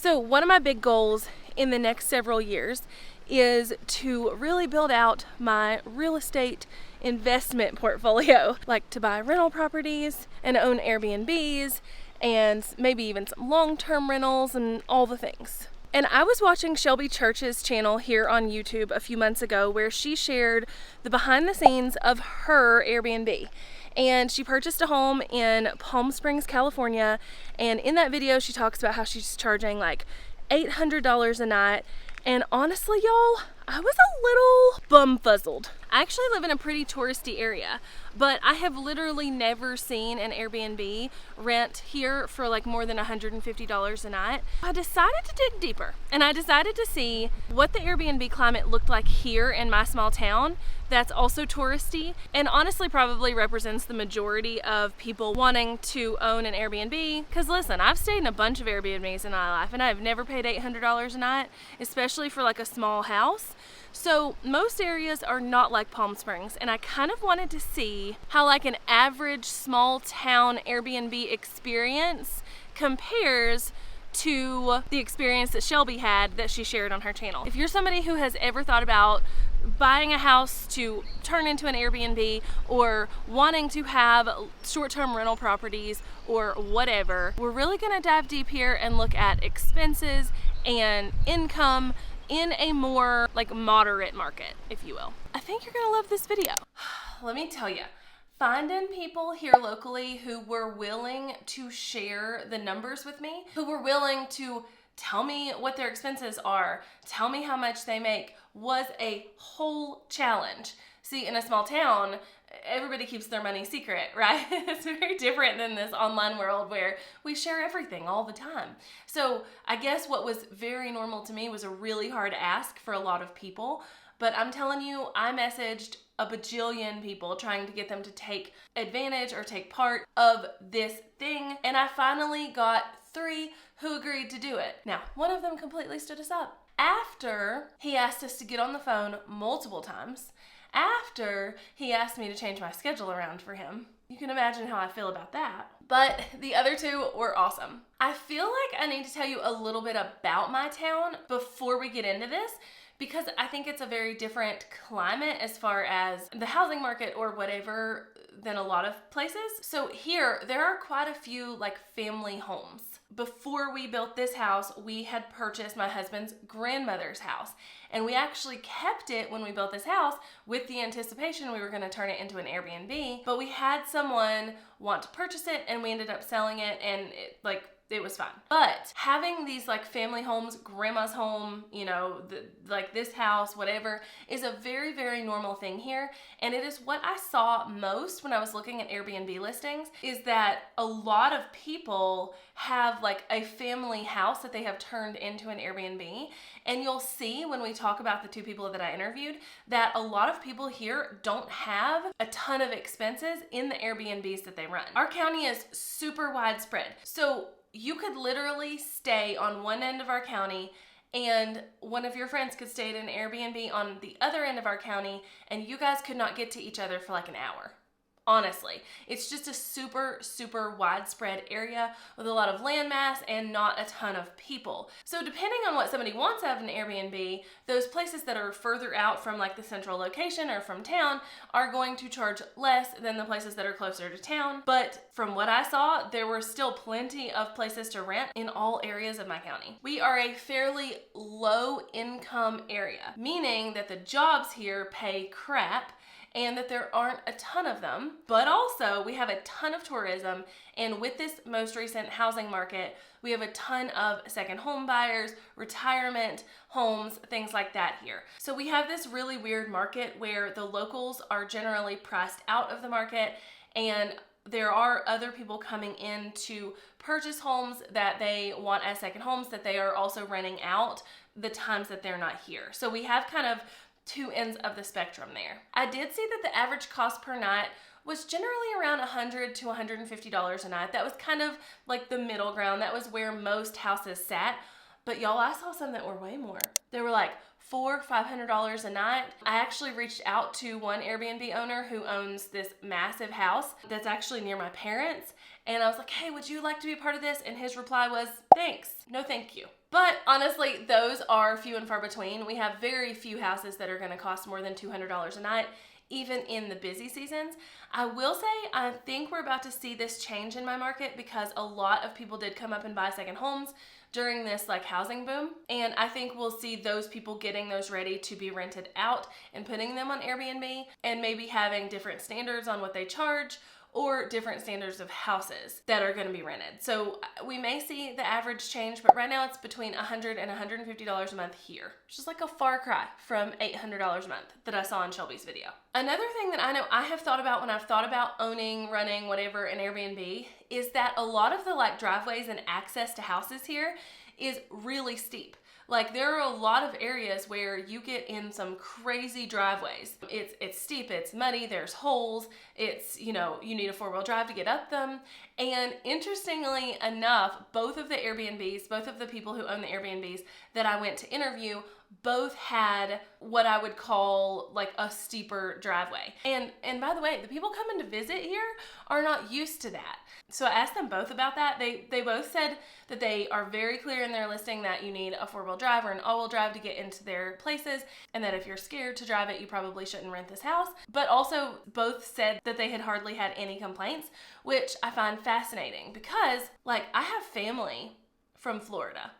So one of my big goals in the next several years is to really build out my real estate investment portfolio, like to buy rental properties and own Airbnbs and maybe even some long-term rentals and all the things. And I was watching Shelby Church's channel here on YouTube a few months ago where she shared the behind the scenes of her Airbnb. And she purchased a home in Palm Springs, California. And in that video, she talks about how she's charging like $800 a night. And honestly, y'all, I was a little bumfuzzled. I actually live in a pretty touristy area, but I have literally never seen an Airbnb rent here for like more than $150 a night. I decided to dig deeper and I decided to see what the Airbnb climate looked like here in my small town that's also touristy and honestly probably represents the majority of people wanting to own an Airbnb. Because listen, I've stayed in a bunch of Airbnbs in my life and I've never paid $800 a night, especially for like a small house. So most areas are not like Palm Springs, and I kind of wanted to see how like an average small town Airbnb experience compares to the experience that Shelby had that she shared on her channel. If you're somebody who has ever thought about buying a house to turn into an Airbnb or wanting to have short-term rental properties or whatever, we're really gonna dive deep here and look at expenses and income in a more like moderate market, if you will. I think you're gonna love this video. Let me tell you, finding people here locally who were willing to share the numbers with me, who were willing to tell me what their expenses are, tell me how much they make, was a whole challenge. See, in a small town, everybody keeps their money secret, right? It's very different than this online world where we share everything all the time. So I guess what was very normal to me was a really hard ask for a lot of people. But I'm telling you, I messaged a bajillion people trying to get them to take advantage or take part of this thing. And I finally got 3 who agreed to do it. Now, one of them completely stood us up. After he asked us to get on the phone multiple times, after he asked me to change my schedule around for him. You can imagine how I feel about that. But the other 2 were awesome. I feel like I need to tell you a little bit about my town before we get into this, because I think it's a very different climate as far as the housing market or whatever than a lot of places. So here, there are quite a few like family homes. Before we built this house, we had purchased my husband's grandmother's house. And we actually kept it when we built this house with the anticipation we were gonna turn it into an Airbnb, but we had someone want to purchase it and we ended up selling it and it was fun. But having these like family homes, grandma's home, you know, like this house, whatever, is a very, very normal thing here. And it is what I saw most when I was looking at Airbnb listings, is that a lot of people have like a family house that they have turned into an Airbnb. And you'll see when we talk about the 2 people that I interviewed that a lot of people here don't have a ton of expenses in the Airbnbs that they run. Our county is super widespread. So you could literally stay on one end of our county and one of your friends could stay at an Airbnb on the other end of our county and you guys could not get to each other for like an hour. Honestly, it's just a super, super widespread area with a lot of landmass and not a ton of people. So depending on what somebody wants out of an Airbnb, those places that are further out from like the central location or from town are going to charge less than the places that are closer to town. But from what I saw, there were still plenty of places to rent in all areas of my county. We are a fairly low income area, meaning that the jobs here pay crap and that there aren't a ton of them, but also we have a ton of tourism. And with this most recent housing market, we have a ton of second home buyers, retirement homes, things like that here. So we have this really weird market where the locals are generally priced out of the market and there are other people coming in to purchase homes that they want as second homes that they are also renting out the times that they're not here. So we have kind of 2 ends of the spectrum there. I did see that the average cost per night was generally around $100 to $150 a night. That was kind of like the middle ground. That was where most houses sat. But y'all, I saw some that were way more. They were like $400, $500 a night. I actually reached out to one Airbnb owner who owns this massive house that's actually near my parents. And I was like, hey, would you like to be a part of this? And his reply was, thanks, no thank you. But honestly, those are few and far between. We have very few houses that are going to cost more than $200 a night, even in the busy seasons. I will say, I think we're about to see this change in my market because a lot of people did come up and buy second homes during this like housing boom. And I think we'll see those people getting those ready to be rented out and putting them on Airbnb, and maybe having different standards on what they charge, or different standards of houses that are going to be rented. So we may see the average change, but right now it's between $100 and $150 a month here, which is like a far cry from $800 a month that I saw in Shelby's video. Another thing that I know I have thought about when I've thought about owning, running, whatever, an Airbnb is that a lot of the like driveways and access to houses here is really steep. Like there are a lot of areas where you get in some crazy driveways. It's steep, it's muddy, there's holes, it's, you know, you need a 4-wheel drive to get up them. And interestingly enough, both of the Airbnbs, both of the people who own the Airbnbs that I went to interview, both had what I would call like a steeper driveway. And by the way, the people coming to visit here are not used to that. So I asked them both about that. They both said that they are very clear in their listing that you need a 4-wheel drive or an all-wheel drive to get into their places, and that if you're scared to drive it, you probably shouldn't rent this house. But also both said that they had hardly had any complaints, which I find fascinating because like I have family from Florida.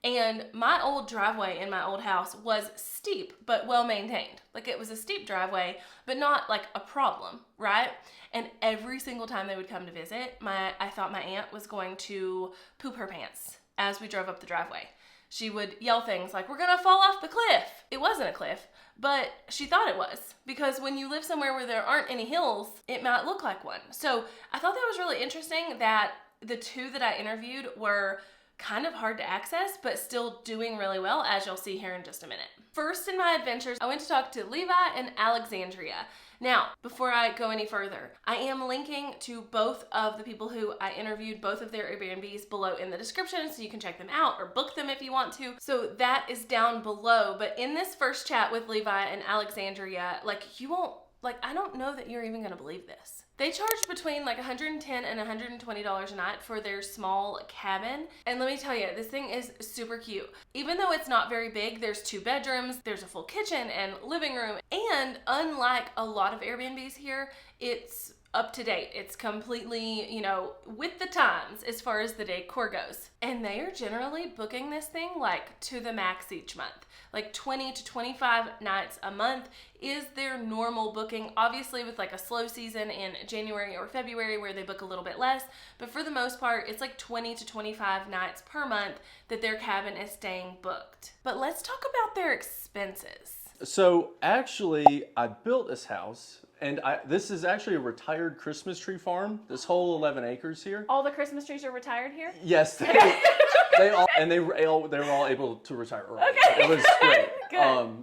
And my old driveway in my old house was steep, but well maintained. Like it was a steep driveway, but not like a problem, right? And every single time they would come to visit, I thought my aunt was going to poop her pants as we drove up the driveway. She would yell things like, "We're gonna fall off the cliff." It wasn't a cliff, but she thought it was, because when you live somewhere where there aren't any hills, it might look like one. So I thought that was really interesting that the two that I interviewed were kind of hard to access, but still doing really well, as you'll see here in just a minute. First in my adventures, I went to talk to Levi and Alexandria. Now, before I go any further, I am linking to both of the people who I interviewed, both of their Airbnbs below in the description, so you can check them out or book them if you want to. So that is down below. But in this first chat with Levi and Alexandria, like you won't, like I don't know that you're even gonna believe this. They charge between like $110 and $120 a night for their small cabin. And let me tell you, this thing is super cute. Even though it's not very big, there's 2 bedrooms, there's a full kitchen and living room. And unlike a lot of Airbnbs here, it's up to date. It's completely, you know, with the times as far as the decor goes. And they are generally booking this thing like to the max each month. Like 20 to 25 nights a month is their normal booking. Obviously with like a slow season in January or February where they book a little bit less, but for the most part, it's like 20 to 25 nights per month that their cabin is staying booked. But let's talk about their expenses. So actually, I built this house, and this is actually a retired Christmas tree farm. This whole 11 acres here. All the Christmas trees are retired here? Yes, they were all able to retire early. Okay. It was great.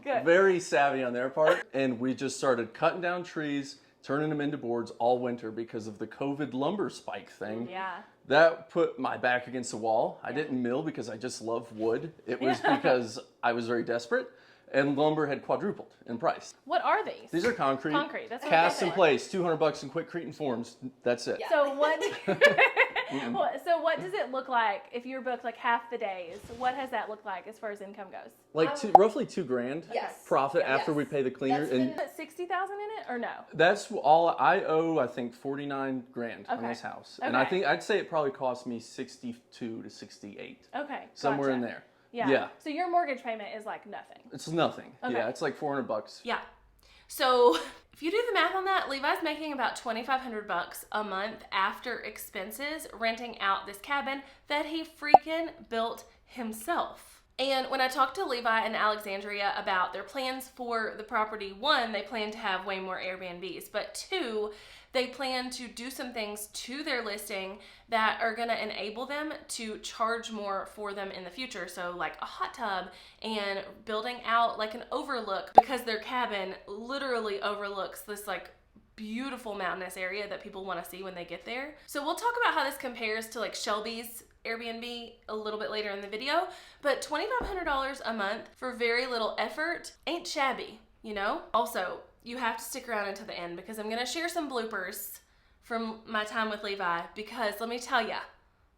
Good. Very savvy on their part, and we just started cutting down trees, turning them into boards all winter because of the COVID lumber spike thing. Yeah. That put my back against the wall. I didn't mill because I just love wood. It was because I was very desperate. And lumber had quadrupled in price. What are these? These are concrete. Concrete. That's what cast in place, $200 in quick-creting forms. That's it. Yeah. So what? So what does it look like if you're booked like half the days? What has that looked like as far as income goes? Like roughly $2,000 profit after we pay the cleaner. And put 60,000 in it or no? That's all I owe. I think $49,000 on this house, and I'd say it probably cost me 62 to 68. Okay. Somewhere in there. Yeah. So your mortgage payment is like nothing. It's nothing. Okay. Yeah, it's like $400. Yeah. So if you do the math on that, Levi's making about $2,500 a month after expenses renting out this cabin that he freaking built himself. And when I talked to Levi and Alexandria about their plans for the property, 1, they plan to have way more Airbnbs, but 2, they plan to do some things to their listing that are going to enable them to charge more for them in the future. So like a hot tub and building out like an overlook, because their cabin literally overlooks this like beautiful mountainous area that people want to see when they get there. So we'll talk about how this compares to like Shelby's Airbnb a little bit later in the video, but $2,500 a month for very little effort ain't shabby, you know? Also, you have to stick around until the end because I'm going to share some bloopers from my time with Levi, because let me tell ya,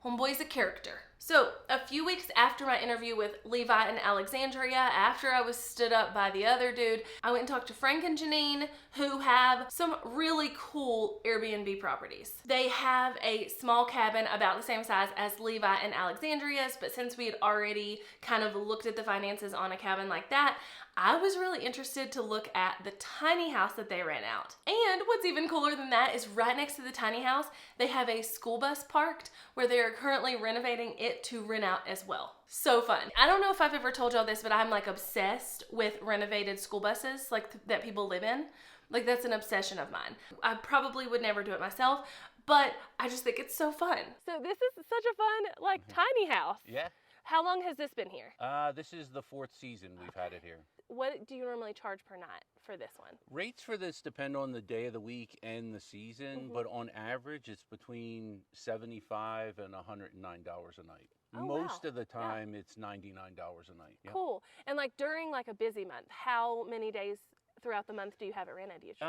homeboy's a character. So a few weeks after my interview with Levi and Alexandria, after I was stood up by the other dude, I went and talked to Frank and Janine, who have some really cool Airbnb properties. They have a small cabin about the same size as Levi and Alexandria's, but since we had already kind of looked at the finances on a cabin like that, I was really interested to look at the tiny house that they rent out. And what's even cooler than that is right next to the tiny house, they have a school bus parked where they are currently renovating it to rent out as well. So fun. I don't know if I've ever told y'all this, but I'm like obsessed with renovated school buses like that people live in. Like that's an obsession of mine. I probably would never do it myself, but I just think it's so fun. So this is such a fun, like tiny house. Yeah. How long has this been here? This is the 4th season we've had it here. What do you normally charge per night for this one? Rates for this depend on the day of the week and the season, but on average it's between $75 and $109 a night. Oh, Most wow. of the time it's $99 a night. Yeah. Cool. And like during like a busy month, how many days throughout the month do you have it rented usually?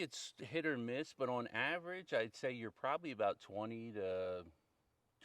It's hit or miss, but on average I'd say you're probably about 20 to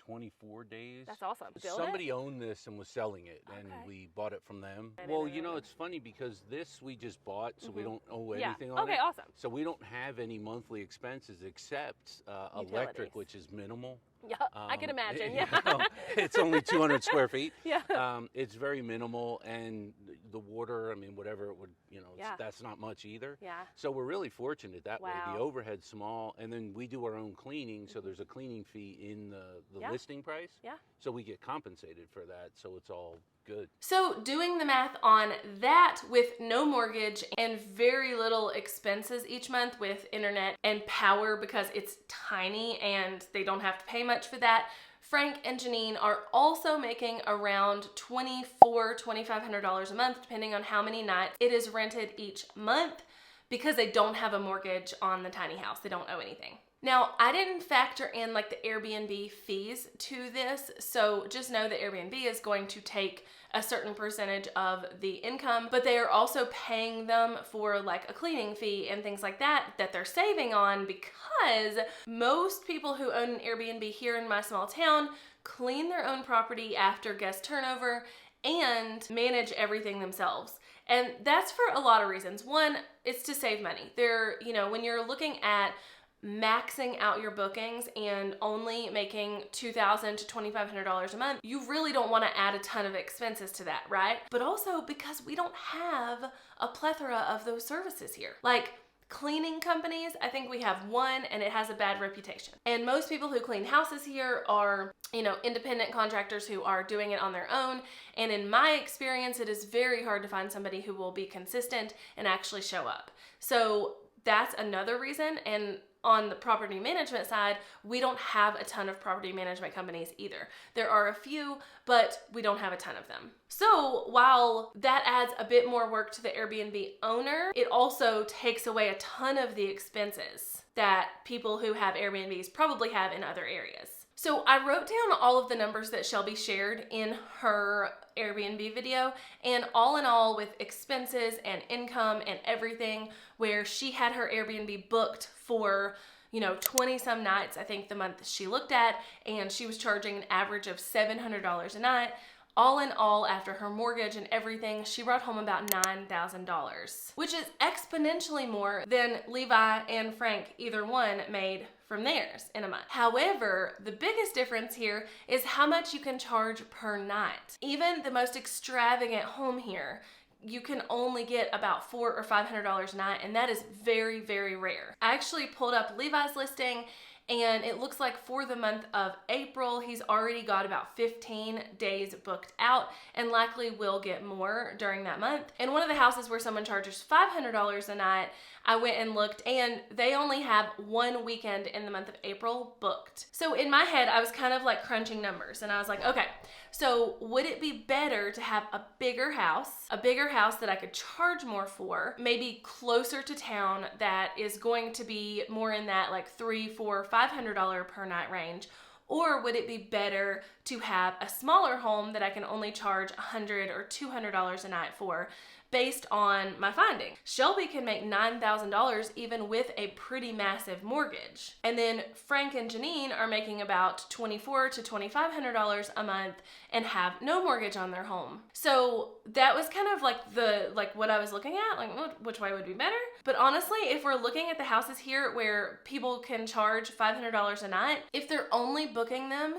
24 days. That's awesome. Somebody owned this and was selling it, and Okay. we bought it from them. I Well, didn't you know, know. it's funny because this we just bought, so we don't owe Yeah. anything on Okay, it. awesome. So we don't have any monthly expenses except Utilities. electric, which is minimal. Yeah, I can imagine. You Yeah. know, it's only 200 square feet. Yeah. It's very minimal, and the water, I mean, whatever it would, you know, Yeah. that's not much either. Yeah. So we're really fortunate that way. Wow. The overhead's small, and then we do our own cleaning, so there's a cleaning fee in the Yeah. listing price. Yeah. So we get compensated for that, so it's all good. So doing the math on that with no mortgage and very little expenses each month with internet and power because it's tiny and they don't have to pay much for that, Frank and Janine are also making around $2,500 a month, depending on how many nights it is rented each month, because they don't have a mortgage on the tiny house. They don't owe anything. Now, I didn't factor in like the Airbnb fees to this, so just know that Airbnb is going to take a certain percentage of the income, but they are also paying them for like a cleaning fee and things like that they're saving on, because most people who own an Airbnb here in my small town clean their own property after guest turnover and manage everything themselves. And that's for a lot of reasons. One, it's to save money. When you're looking at maxing out your bookings and only making $2,000 to $2,500 a month, you really don't want to add a ton of expenses to that, right? But also because we don't have a plethora of those services here. Like cleaning companies, I think we have one and it has a bad reputation. And most people who clean houses here are, independent contractors who are doing it on their own. And in my experience, it is very hard to find somebody who will be consistent and actually show up. So that's another reason. And on the property management side, we don't have a ton of property management companies either. There are a few, but we don't have a ton of them. So while that adds a bit more work to the Airbnb owner, it also takes away a ton of the expenses that people who have Airbnbs probably have in other areas. So I wrote down all of the numbers that Shelby shared in her Airbnb video, and all in all, with expenses and income and everything, where she had her Airbnb booked for 20 some nights, I think the month she looked at, and she was charging an average of $700 a night. All in all, after her mortgage and everything, she brought home about $9,000, which is exponentially more than Levi and Frank, either one, made from theirs in a month. However, the biggest difference here is how much you can charge per night. Even the most extravagant home here, you can only get about $400 or $500 a night, and that is very, very rare. I actually pulled up Levi's listing, and it looks like for the month of April, he's already got about 15 days booked out and likely will get more during that month. And one of the houses where someone charges $500 a night, I went and looked, and they only have one weekend in the month of April booked. So in my head, I was kind of like crunching numbers, and I was like, okay, so would it be better to have a bigger house that I could charge more for, maybe closer to town, that is going to be more in that like $300, $400, $500 per night range? Or would it be better to have a smaller home that I can only charge $100 or $200 a night for, based on my findings? Shelby can make $9,000 even with a pretty massive mortgage. And then Frank and Janine are making about $2,400 to $2,500 a month and have no mortgage on their home. So that was kind of like what I was looking at, like which way would be better. But honestly, if we're looking at the houses here where people can charge $500 a night, if they're only booking them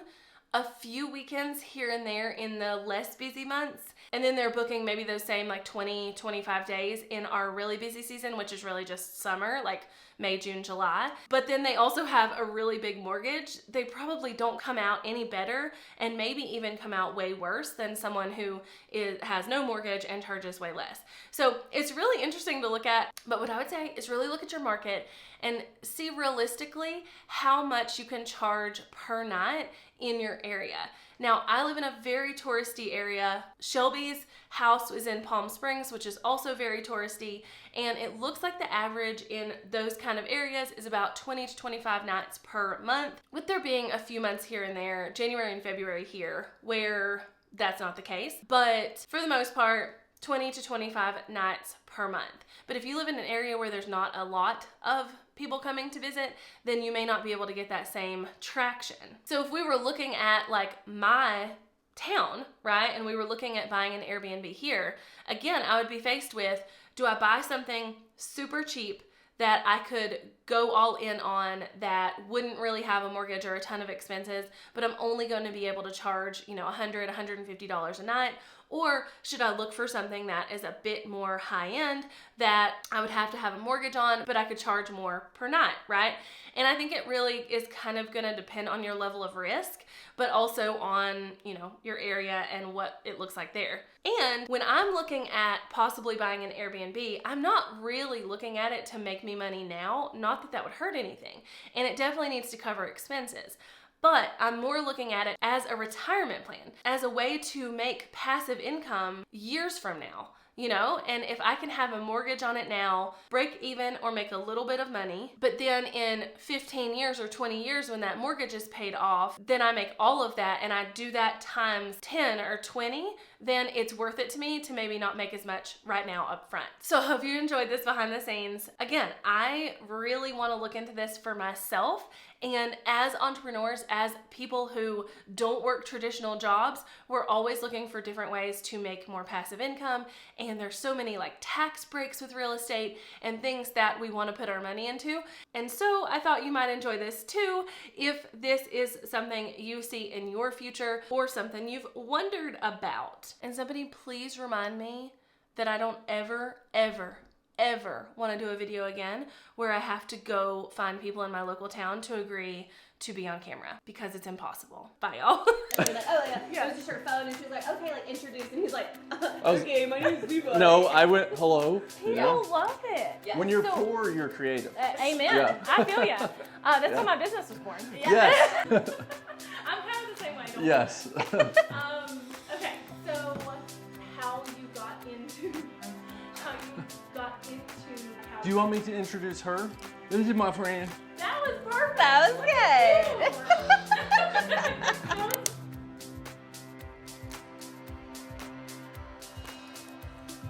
a few weekends here and there in the less busy months, and then they're booking maybe those same like 20, 25 days in our really busy season, which is really just summer, like May, June, July. But then they also have a really big mortgage. They probably don't come out any better, and maybe even come out way worse than someone who has no mortgage and charges way less. So it's really interesting to look at. But what I would say is really look at your market and see realistically how much you can charge per night in your area. Now, I live in a very touristy area. Shelby's house is in Palm Springs, which is also very touristy, and it looks like the average in those kind of areas is about 20 to 25 nights per month, with there being a few months here and there, January and February here, where that's not the case. But for the most part, 20 to 25 nights per month. But if you live in an area where there's not a lot of people coming to visit, then you may not be able to get that same traction. So if we were looking at like my town, right, and we were looking at buying an Airbnb here, again, I would be faced with, do I buy something super cheap that I could go all in on, that wouldn't really have a mortgage or a ton of expenses, but I'm only going to be able to charge, $100, $150 a night? Or should I look for something that is a bit more high end that I would have to have a mortgage on, but I could charge more per night, right? And I think it really is kind of going to depend on your level of risk, but also on, your area and what it looks like there. And when I'm looking at possibly buying an Airbnb, I'm not really looking at it to make me money now. Not that that would hurt anything. And it definitely needs to cover expenses. But I'm more looking at it as a retirement plan, as a way to make passive income years from now. And if I can have a mortgage on it now, break even or make a little bit of money, but then in 15 years or 20 years when that mortgage is paid off, then I make all of that and I do that times 10 or 20, then it's worth it to me to maybe not make as much right now up front. So I hope you enjoyed this behind the scenes. Again, I really want to look into this for myself. And as entrepreneurs, as people who don't work traditional jobs, we're always looking for different ways to make more passive income. And there's so many like tax breaks with real estate and things that we want to put our money into. And so I thought you might enjoy this too, if this is something you see in your future or something you've wondered about. And somebody please remind me that I don't ever want to do a video again where I have to go find people in my local town to agree to be on camera, because it's impossible. Bye, y'all. And be like, oh yeah, it was just her phone, and she was like, okay, like introduce, and he's like, okay, my name is Levi. No, I went, hello. People love it. Yeah. When you're poor, you're creative. Amen. Yeah. I feel ya. That's how my business was born. Yes. I'm kind of the same way. Don't Yes. Okay, so how you got into Do you want me to introduce her? This is my friend. that